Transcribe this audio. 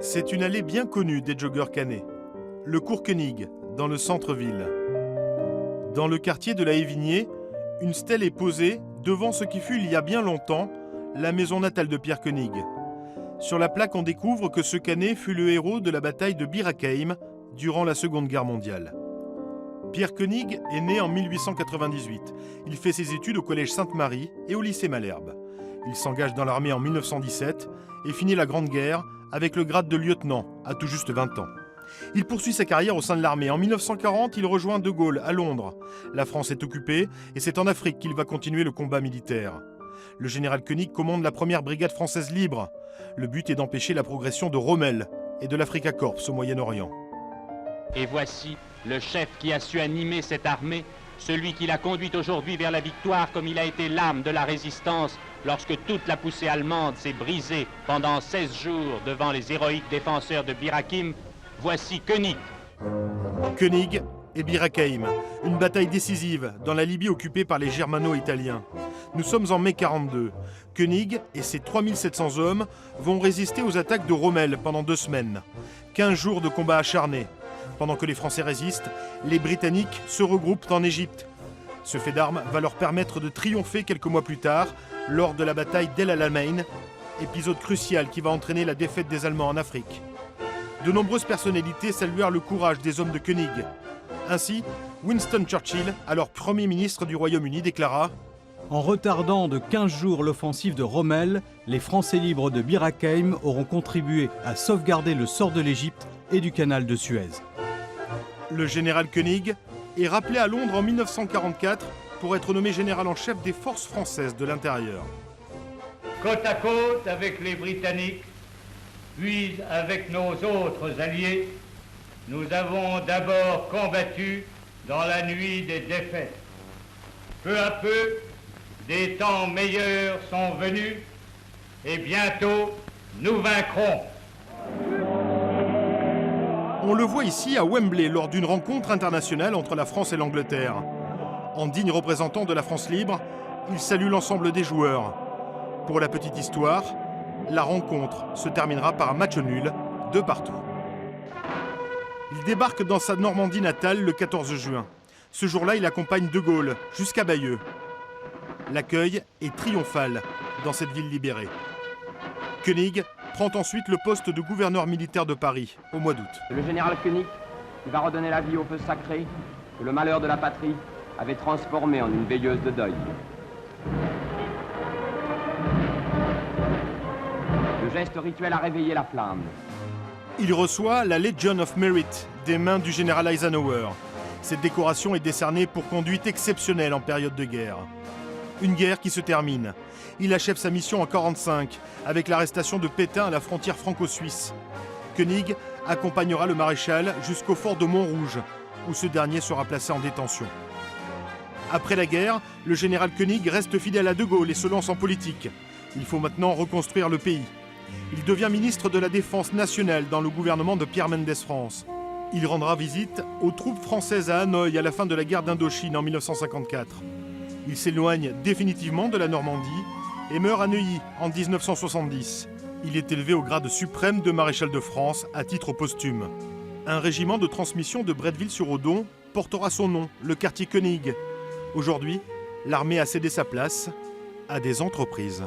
C'est une allée bien connue des joggeurs canet, le cours Koenig, dans le centre-ville. Dans le quartier de la Évigné, une stèle est posée devant ce qui fut il y a bien longtemps la maison natale de Pierre Koenig. Sur la plaque, on découvre que ce canet fut le héros de la bataille de Bir Hakeim durant la Seconde Guerre mondiale. Pierre Koenig est né en 1898. Il fait ses études au collège Sainte-Marie et au lycée Malherbe. Il s'engage dans l'armée en 1917 et finit la Grande Guerre avec le grade de lieutenant à tout juste 20 ans. Il poursuit sa carrière au sein de l'armée. En 1940, il rejoint De Gaulle à Londres. La France est occupée et c'est en Afrique qu'il va continuer le combat militaire. Le général Koenig commande la première brigade française libre. Le but est d'empêcher la progression de Rommel et de l'Africa Korps au Moyen-Orient. Et voici le chef qui a su animer cette armée, celui qui l'a conduite aujourd'hui vers la victoire comme il a été l'âme de la résistance lorsque toute la poussée allemande s'est brisée pendant 16 jours devant les héroïques défenseurs de Bir Hakeim. Voici Koenig. Koenig et Bir Hakeim, une bataille décisive dans la Libye occupée par les Germano-Italiens. Nous sommes en mai 42. Koenig et ses 3700 hommes vont résister aux attaques de Rommel pendant 2 semaines. 15 jours de combats acharnés. Pendant que les Français résistent, les Britanniques se regroupent en Égypte. Ce fait d'armes va leur permettre de triompher quelques mois plus tard lors de la bataille d'El Alamein, épisode crucial qui va entraîner la défaite des Allemands en Afrique. De nombreuses personnalités saluèrent le courage des hommes de Koenig. Ainsi, Winston Churchill, alors Premier ministre du Royaume-Uni, déclara « En retardant de 15 jours l'offensive de Rommel, les Français libres de Bir Hakeim auront contribué à sauvegarder le sort de l'Égypte et du canal de Suez. » Le général Koenig est rappelé à Londres en 1944 pour être nommé général en chef des forces françaises de l'intérieur. Côte à côte avec les Britanniques, puis avec nos autres alliés, nous avons d'abord combattu dans la nuit des défaites. Peu à peu, des temps meilleurs sont venus et bientôt nous vaincrons. On le voit ici à Wembley lors d'une rencontre internationale entre la France et l'Angleterre. En digne représentant de la France libre, il salue l'ensemble des joueurs. Pour la petite histoire, la rencontre se terminera par un match nul, 2-2. Il débarque dans sa Normandie natale le 14 juin. Ce jour-là, il accompagne De Gaulle jusqu'à Bayeux. L'accueil est triomphal dans cette ville libérée. Koenig prend ensuite le poste de gouverneur militaire de Paris au mois d'août. Le général Koenig qui va redonner la vie au feu sacré que le malheur de la patrie avait transformé en une veilleuse de deuil. Le geste rituel a réveillé la flamme. Il reçoit la Legion of Merit des mains du général Eisenhower. Cette décoration est décernée pour conduite exceptionnelle en période de guerre. Une guerre qui se termine. Il achève sa mission en 1945 avec l'arrestation de Pétain à la frontière franco-suisse. Koenig accompagnera le maréchal jusqu'au fort de Montrouge, où ce dernier sera placé en détention. Après la guerre, le général Koenig reste fidèle à De Gaulle et se lance en politique. Il faut maintenant reconstruire le pays. Il devient ministre de la Défense nationale dans le gouvernement de Pierre Mendès France. Il rendra visite aux troupes françaises à Hanoï à la fin de la guerre d'Indochine en 1954. Il s'éloigne définitivement de la Normandie et meurt à Neuilly en 1970. Il est élevé au grade suprême de maréchal de France à titre posthume. Un régiment de transmission de Bretteville-sur-Odon portera son nom, le quartier Koenig. Aujourd'hui, l'armée a cédé sa place à des entreprises.